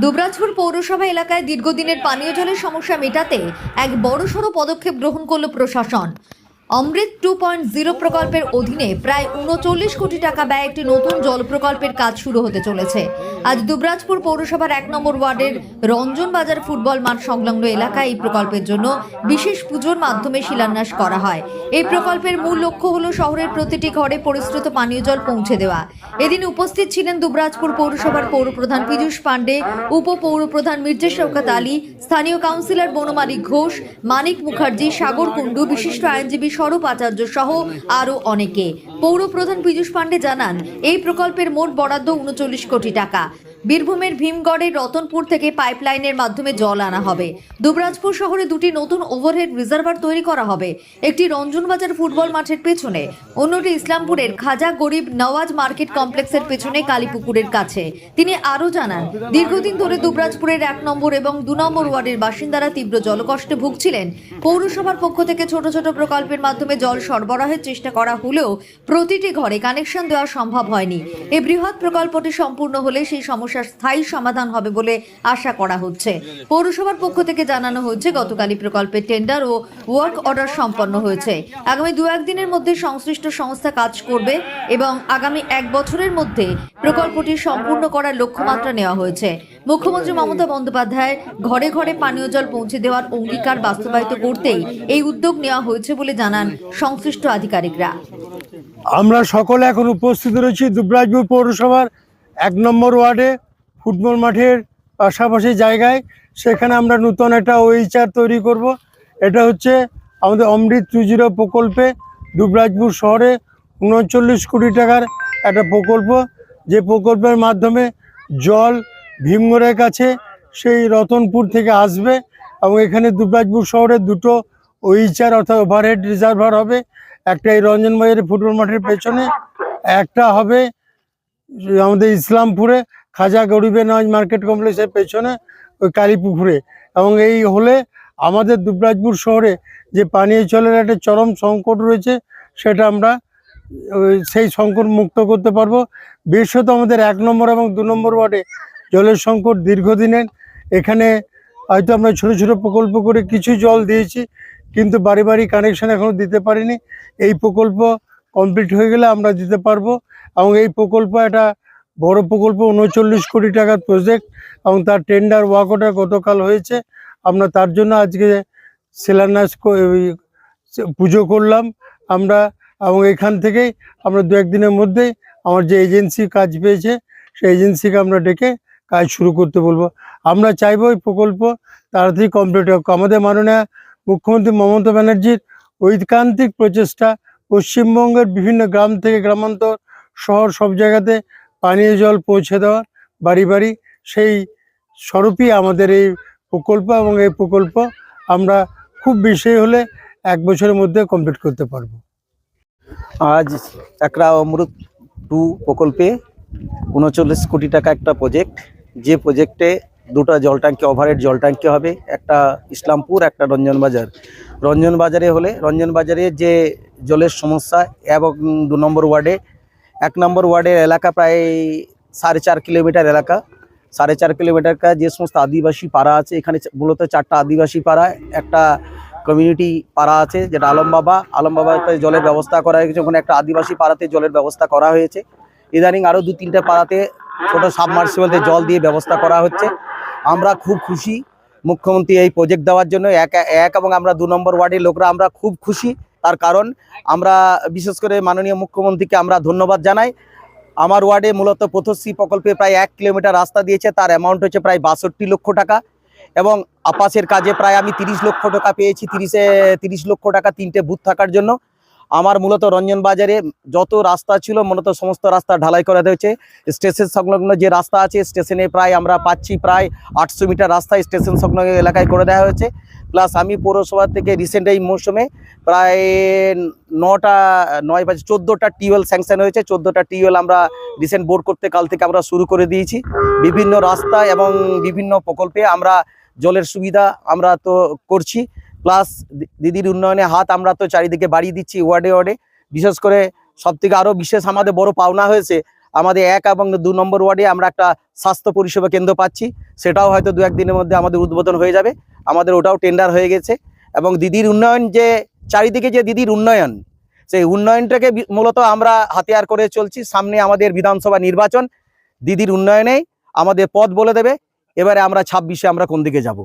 দুবরাজপুর পৌরসভা এলাকায় দীর্ঘদিনের পানীয় জলের সমস্যা মেটাতে এক বড়সড় পদক্ষেপ গ্রহণ করল প্রশাসন। অমৃত 2.0 প্রকল্পের অধীনে প্রায় ৩৯ কোটি টাকা ব্যয়ে একটি নতুন জল প্রকল্পের কাজ শুরু হতে চলেছে। আজ দুবরাজপুর পৌরসভার ১ নম্বর ওয়ার্ডের রঞ্জন বাজার ফুটবল মাঠ সংলগ্ন এলাকায় এই প্রকল্পের জন্য বিশেষ পুজোর মাধ্যমে শিলান্যাস করা হয়। এই প্রকল্পের মূল লক্ষ্য হলো শহরের প্রতিটি ঘরে পরিশ্রুত পানীয় জল পৌঁছে দেওয়া। এদিন উপস্থিত ছিলেন দুবরাজপুর পৌরসভার পৌরপ্রধান পীযূষ পাণ্ডে, উপপৌরপ্রধান মির্জা শওকত আলী, স্থানীয় কাউন্সিলর বনমালী ঘোষ, মানিক মুখার্জি, সাগর কুণ্ডু, বিশিষ্ট আইনজীবী স্বরূপ আচার্য সহ আরও অনেকে। পৌরপ্রধান পীযূষ পাণ্ডে জানান, এই প্রকল্পের মোট বরাদ্দ ৩৯ কোটি টাকা। বীরভূমের ভীমগড়ের রতনপুর থেকে পাইপলাইনের মাধ্যমে জল আনা হবে। দুবরাজপুর শহরে দুটি নতুন ওভারহেড রিজার্ভার তৈরি করা হবে, একটি রঞ্জনবাজার ফুটবল মাঠের পেছনে, অন্যটি ইসলামপুরের খাজা গরিব নওয়াজ মার্কেট কমপ্লেক্সের পেছনে কালীপুকুরের কাছে। তিনি আরও জানান, দীর্ঘদিন ধরে দুবরাজপুরের ১ নম্বর এবং ২ নম্বর ওয়ার্ডের বাসিন্দারা তীব্র জলকষ্টে ভুগছিলেন। পৌরসভার পক্ষ থেকে ছোট ছোট প্রকল্পের মাধ্যমে জল সরবরাহের চেষ্টা করা হলেও প্রতিটি ঘরে কানেকশন দেওয়া সম্ভব হয়নি। এই বৃহৎ প্রকল্পটি সম্পূর্ণ হলে সেই সমস্যার স্থায়ী সমাধান হবে বলে আশা করা হচ্ছে। পৌরসভার পক্ষ থেকে জানানো হয়েছে, গতকালই প্রকল্পের টেন্ডার ও ওয়ার্ক অর্ডার সম্পন্ন হয়েছে। আগামী ২-১ দিনের মধ্যে সংশ্লিষ্ট সংস্থা কাজ করবে এবং আগামী ১ বছরের মধ্যে প্রকল্পটি সম্পূর্ণ করার লক্ষ্যমাত্রা নেওয়া হয়েছে। মুখ্যমন্ত্রী মমতা বন্দ্যোপাধ্যায় ঘরে ঘরে পানীয় জল পৌঁছে দেওয়ার অঙ্গীকার বাস্তবায়িত করতেই এই উদ্যোগ নেওয়া হয়েছে বলে জানান সংশ্লিষ্ট আধিকারিকরা। আমরা সকলে এখন উপস্থিত রয়েছি দুবরাজপুর পৌরসভার ১ নম্বর ওয়ার্ডে ফুটবল মাঠের পাশাপাশি জায়গায়। সেখানে আমরা নতুন একটা ওইচার তৈরি করব। এটা হচ্ছে আমাদের অমৃত 2.0 প্রকল্পে দুবরাজপুর শহরে ৩৯ কোটি টাকার একটা প্রকল্প, যে প্রকল্পের মাধ্যমে জল ভীমগড়ের কাছে সেই রতনপুর থেকে আসবে এবং এখানে দুবরাজপুর শহরে দুটো ওইচার অর্থাৎ ওভারহেড রিজার্ভার হবে। একটা এই রঞ্জনবাজারের ফুটবল মাঠের পেছনে, একটা হবে আমাদের ইসলামপুরে খাজা গরিবে নওয়াজ মার্কেট কমপ্লেক্সের পেছনে ওই কালীপুকুরে। এবং এই হলে আমাদের দুবরাজপুর শহরে যে পানীয় জলের একটা চরম সংকট রয়েছে সেটা আমরা সেই সংকট মুক্ত করতে পারবো। বিশেষত আমাদের ১ নম্বর এবং ২ নম্বর ওয়ার্ডে জলের সংকট দীর্ঘদিনের। এখানে হয়তো আমরা ছোট ছোট প্রকল্প করে কিছু জল দিয়েছি, কিন্তু বাড়ি বাড়ি কানেকশন এখনও দিতে পারিনি। এই প্রকল্প কমপ্লিট হয়ে গেলে আমরা দিতে পারবো। এবং এই প্রকল্প একটা বড় প্রকল্প, ৩৯ কোটি টাকার প্রজেক্ট এবং তার টেন্ডার ওয়ার্ক অর্ডার গতকাল হয়েছে। আমরা তার জন্য আজকে শিলান্যাস পুজো করলাম আমরা। এবং এখান থেকেই আমরা ২-১ দিনের মধ্যেই আমার যে এজেন্সি কাজ পেয়েছে সেই এজেন্সিকে আমরা ডেকে কাজ শুরু করতে বলবো। আমরা চাইবো এই প্রকল্প তাড়াতাড়ি কমপ্লিট হোক। আমাদের মাননীয় মুখ্যমন্ত্রী মমতা ব্যানার্জির ঐকান্তিক প্রচেষ্টা, পশ্চিমবঙ্গের বিভিন্ন গ্রাম থেকে গ্রামান্তর শহর সব জায়গাতে পানীয় জল পৌঁছে দেওয়ার বাড়ি বাড়ি, সেই স্বরূপই আমাদের এই প্রকল্প। এবং এই প্রকল্প আমরা খুব বেশি হলে ১ বছরের মধ্যে কমপ্লিট করতে পারবো। আজ একটা অমৃত 2 প্রকল্পে ৩৯ কোটি টাকা একটা প্রজেক্ট, যে প্রজেক্টে দুটো জল ট্যাঙ্কি, ওভারহেড জল ট্যাঙ্কি হবে, একটা ইসলামপুর, একটা রঞ্জনবাজার। রঞ্জনবাজারে হলে রঞ্জনবাজারে যে জলের সমস্যা এবং ২ নম্বর ওয়ার্ডে, ১ নম্বর ওয়ার্ডের এলাকা প্রায় ৪.৫ কিলোমিটার এলাকা। ৪.৫ কিলোমিটার যে সমস্ত আদিবাসী পাড়া আছে, এখানে মূলত 4টা আদিবাসী পাড়া, একটা কমিউনিটি পাড়া আছে যেটা আলমবাবাতে জলের ব্যবস্থা করা হয়েছে। ওখানে একটা আদিবাসী পাড়াতে জলের ব্যবস্থা করা হয়েছে। ইদানিং আরও 2-3টে পাড়াতে ছোটো সাবমার্সিবলতে জল দিয়ে ব্যবস্থা করা হচ্ছে। আমরা খুব খুশি মুখ্যমন্ত্রী এই প্রজেক্ট দেওয়ার জন্য। এক এবং আমরা ২ নম্বর ওয়ার্ডের লোকরা আমরা খুব খুশি। তার কারণ আমরা বিশেষ করে মাননীয় মুখ্যমন্ত্রীকে আমরা ধন্যবাদ জানাই। আমার ওয়ার্ডে মূলত পথশ্রী প্রকল্পে প্রায় 1 কিলোমিটার রাস্তা দিয়েছে, তার অ্যামাউন্ট হচ্ছে প্রায় ৬২ লক্ষ টাকা। এবং আপাসের কাজে প্রায় আমি 30 লক্ষ টাকা পেয়েছি। 30 লক্ষ টাকা 3টে বুথ থাকার জন্য। আমার মূলত রঞ্জনবাজারে যত রাস্তা ছিল মূলত সমস্ত রাস্তা ঢালাই করা হয়েছে। স্টেশন সংলগ্ন যে রাস্তা আছে, স্টেশনে প্রায় আমরা পাচ্ছি প্রায় 800 মিটার রাস্তা স্টেশন সংলগ্ন এলাকায় করে দেওয়া হয়েছে। প্লাস আমি পৌরসভা থেকে রিসেন্ট এই মৌসুমে প্রায় 14টা টিউবওয়েল স্যাংশন হয়েছে। 14টা টিউবওয়েল আমরা রিসেন্ট বোর করতে কাল থেকে আমরা শুরু করে দিয়েছি। বিভিন্ন রাস্তা এবং বিভিন্ন প্রকল্পে আমরা জলের সুবিধা আমরা তো করছি। প্লাস দিদির উন্নয়নে হাত আমরা তো চারিদিকে বাড়িয়ে দিচ্ছি ওয়ার্ডে ওয়ার্ডে। বিশেষ করে সবথেকে আরও বিশেষ আমাদের বড় পাওনা হয়েছে, আমাদের 1 এবং 2 নম্বর ওয়ার্ডে আমরা একটা স্বাস্থ্য পরিষেবা কেন্দ্র পাচ্ছি, সেটাও হয়তো 2-1 দিনের মধ্যে আমাদের উদ্বোধন হয়ে যাবে। আমাদের ওটাও টেন্ডার হয়ে গেছে। এবং দিদির উন্নয়ন, যে চারিদিকে যে দিদির উন্নয়ন, সেই উন্নয়নটাকে মূলত আমরা হাতিয়ার করে চলছি। সামনে আমাদের বিধানসভা নির্বাচন, দিদির উন্নয়নেই আমাদের পথ বলে দেবে এবারে আমরা 26-এ আমরা কোন দিকে যাব।